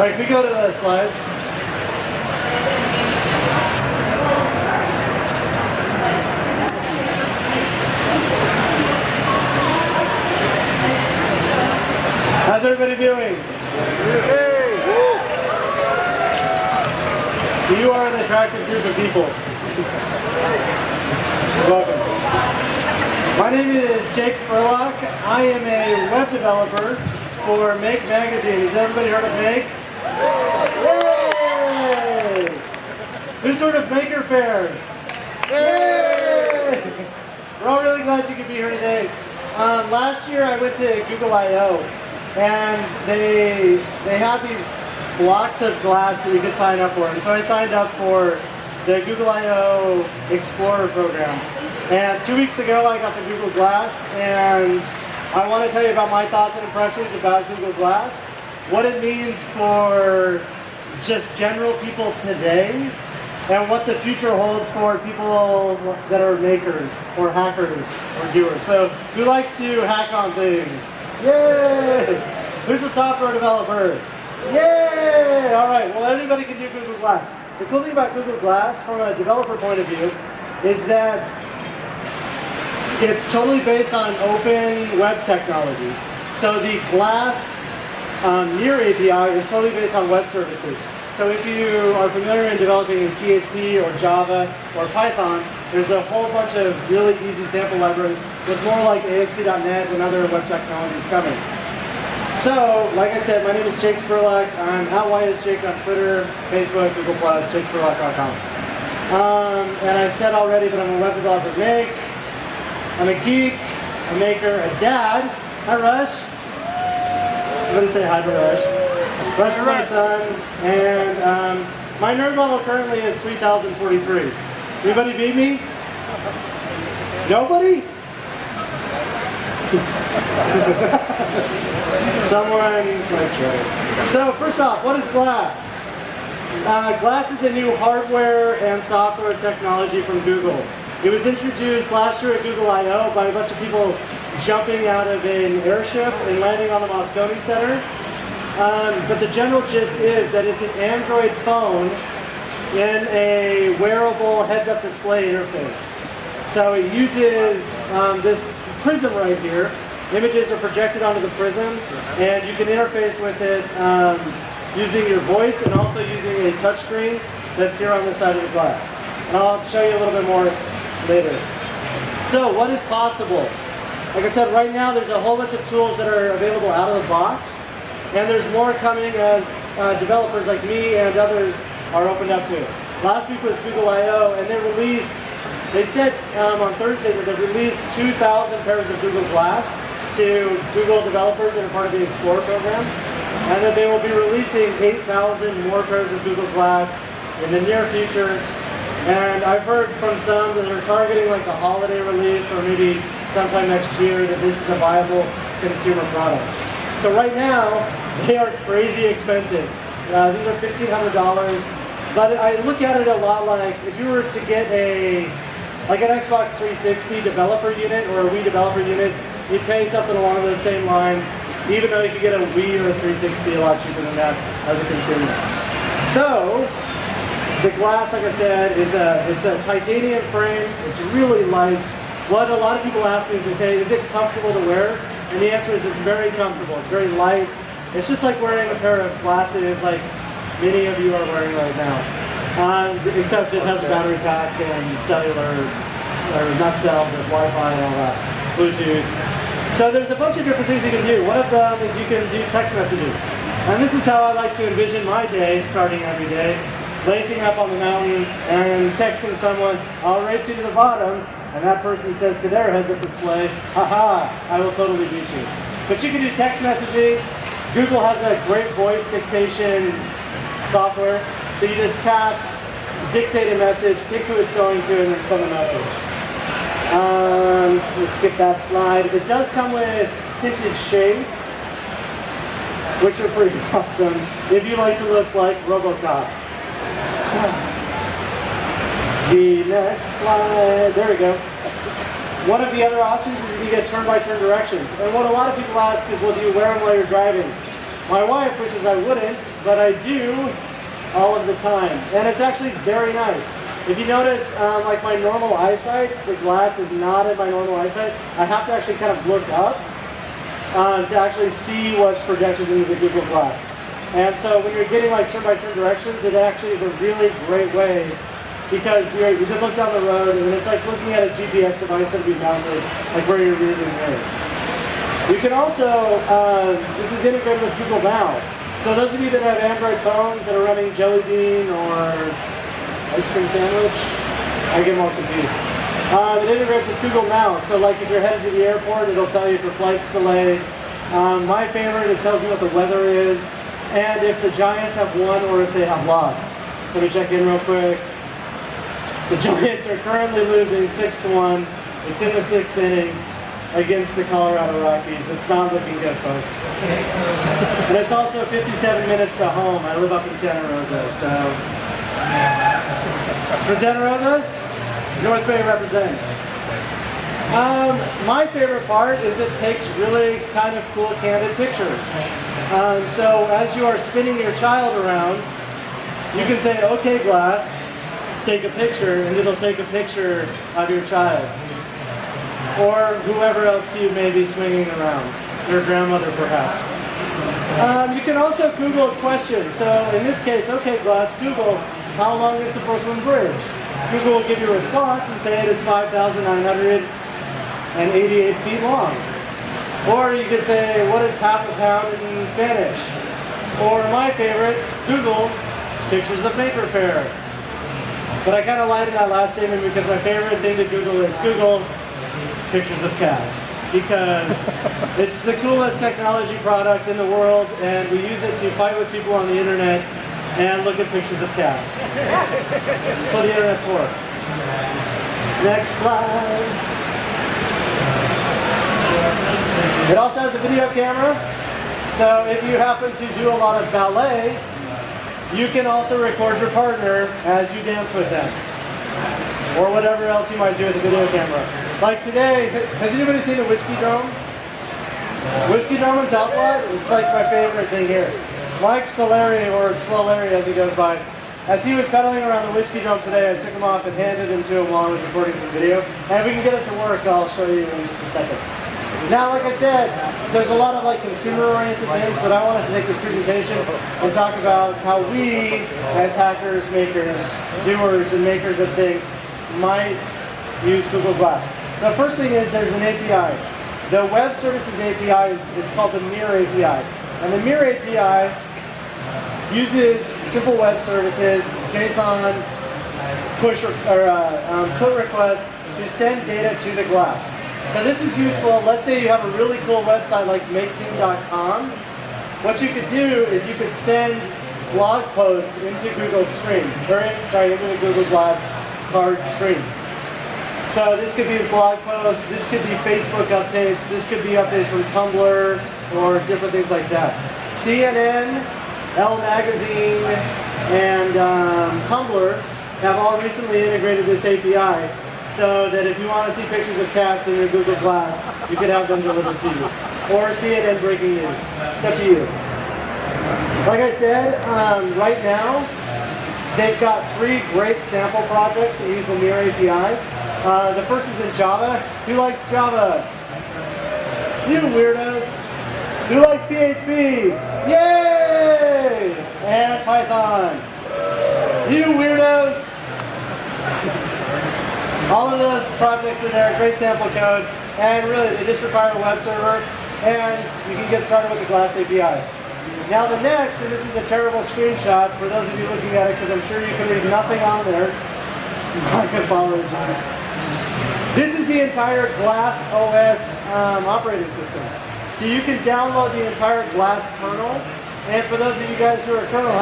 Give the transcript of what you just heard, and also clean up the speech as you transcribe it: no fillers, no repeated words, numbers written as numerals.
right, we go to the slides. How's everybody doing? You are an attractive group of people. Welcome. My name is Jake Spurlock. I am a web developer for Make Magazine. Has everybody heard of Make? Yay! Who's heard of Maker Faire? Yay! We're all really glad you could be here today. Last year I went to Google I/O and they had these blocks of glass that you could sign up for. And so I signed up for the Google I/O Explorer program. And 2 weeks ago I got the Google Glass, and I want to tell you about my thoughts and impressions about Google Glass, what it means for just general people today, and what the future holds for people that are makers or hackers or doers. So who likes to hack on things? Yay! Who's a software developer? Yay! All right, well, anybody can do Google Glass. The cool thing about Google Glass from a developer point of view is that it's totally based on open web technologies. So the Glass Mirror API is totally based on web services. So if you are familiar in developing in PHP or Java or Python, there's a whole bunch of really easy sample libraries with more like ASP.NET and other web technologies coming. So, like I said, my name is Jake Spurlock. I'm @YSJake on Twitter, Facebook, Google+, JakeSpurlock.com. And I said already, but I'm a web developer at Make. I'm a geek, a maker, a dad. Hi, Rush. Everybody say hi to Rush. Rush is my son, and my nerd level currently is 3043. Anybody beat me? Nobody? Someone might try. So first off, what is Glass? Glass is a new hardware and software technology from Google. It was introduced last year at Google I/O by a bunch of people jumping out of an airship and landing on the Moscone Center. But the general gist is that it's an Android phone in a wearable heads-up display interface. So it uses this prism right here. Images are projected onto the prism, and you can interface with it using your voice and also using a touchscreen that's here on the side of the glass. And I'll show you a little bit more later. So what is possible? Like I said, right now there's a whole bunch of tools that are available out of the box, and there's more coming as developers like me and others are opened up to it. Last week was Google I/O, and they said on Thursday that they released 2,000 pairs of Google Glass to Google developers that are part of the Explorer program, and that they will be releasing 8,000 more pairs of Google Glass in the near future. And I've heard from some that are targeting like a holiday release or maybe sometime next year that this is a viable consumer product. So right now, they are crazy expensive. These are $1,500, but I look at it a lot like if you were to get an Xbox 360 developer unit or a Wii developer unit, you'd pay something along those same lines, even though you could get a Wii or a 360 a lot cheaper than that as a consumer. So, the glass, like I said, it's a titanium frame. It's really light. What a lot of people ask me is to say, is it comfortable to wear? And the answer is it's very comfortable. It's very light. It's just like wearing a pair of glasses like many of you are wearing right now. Except it has a battery pack and cellular, or not cell, but Wi-Fi and all that, Bluetooth. So there's a bunch of different things you can do. One of them is you can do text messages. And this is how I like to envision my day starting every day. Lacing up on the mountain and texting someone, I'll race you to the bottom, and that person says to their heads-up display, haha, I will totally beat you. But you can do text messaging. Google has a great voice dictation software. So you just tap, dictate a message, pick who it's going to, and then send the message. Let's skip that slide. It does come with tinted shades, which are pretty awesome if you like to look like RoboCop. The next slide, there we go. One of the other options is you get turn-by-turn directions. And what a lot of people ask is, well, do you wear them while you're driving? My wife wishes I wouldn't, but I do all of the time. And it's actually very nice. If you notice, like my normal eyesight, the glass is not in my normal eyesight. I have to actually kind of look up to actually see what's projected into the Google Glass. And so when you're getting like turn-by-turn directions, it actually is a really great way because you can look down the road and it's like looking at a GPS device that will be mounted like where your rear view is. You can also, this is integrated with Google Now. So those of you that have Android phones that are running Jelly Bean or Ice Cream Sandwich, I get them all confused. It integrates with Google Now. So like if you're headed to the airport, it'll tell you if your flight's delayed. My favorite, it tells me what the weather is and if the Giants have won or if they have lost. So let me check in real quick. The Giants are currently losing 6-1. It's in the 6th inning against the Colorado Rockies. It's not looking good, folks. And it's also 57 minutes to home. I live up in Santa Rosa, so. For Santa Rosa, North Bay represent. My favorite part is it takes really kind of cool, candid pictures. So as you are spinning your child around, you can say, okay, Glass, take a picture, and it'll take a picture of your child. Or whoever else you may be swinging around, your grandmother perhaps. You can also Google a question. So in this case, okay, Glass, Google, how long is the Brooklyn Bridge? Google will give you a response and say it is 5,988 feet long. Or you could say, what is half a pound in Spanish? Or my favorite, Google, pictures of Maker Faire. But I kind of lied in that last statement because my favorite thing to Google is Google pictures of cats. Because it's the coolest technology product in the world and we use it to fight with people on the internet and look at pictures of cats. That's what the internet's for. Next slide. It also has a video camera. So if you happen to do a lot of ballet, you can also record your partner as you dance with them. Or whatever else you might do with a video camera. Like today, has anybody seen the Whiskey Dome? Whiskey Dome in South Lot? It's like my favorite thing here. Mike Solari, or Slolari as he goes by, as he was pedaling around the Whiskey Dome today, I took him off and handed him to him while I was recording some video. And if we can get it to work, I'll show you in just a second. Now, like I said, there's a lot of like consumer-oriented things, but I wanted to take this presentation and talk about how we, as hackers, makers, doers, and makers of things, might use Google Glass. So the first thing is there's an API. The web services API it's called the Mirror API. And the Mirror API uses simple web services, JSON, push or put requests to send data to the glass. So this is useful. Let's say you have a really cool website like makescene.com. What you could do is you could send blog posts into Google Stream, into the Google Glass card stream. So this could be blog posts, this could be Facebook updates, this could be updates from Tumblr or different things like that. CNN, Elle Magazine, and Tumblr have all recently integrated this API so that if you want to see pictures of cats in your Google Glass, you can have them delivered to you. Or CNN breaking news. It's up to you. Like I said, right now, they've got 3 great sample projects that use the Mirror API. The first is in Java. Who likes Java? You weirdos. Who likes PHP? Yay! And Python. You weirdos. All of those projects are there, great sample code, and really they just require a web server, and you can get started with the Glass API. Now the next, and this is a terrible screenshot for those of you looking at it because I'm sure you can read nothing on there. My apologies. This is the entire Glass OS operating system. So you can download the entire Glass kernel, and for those of you guys who are kernel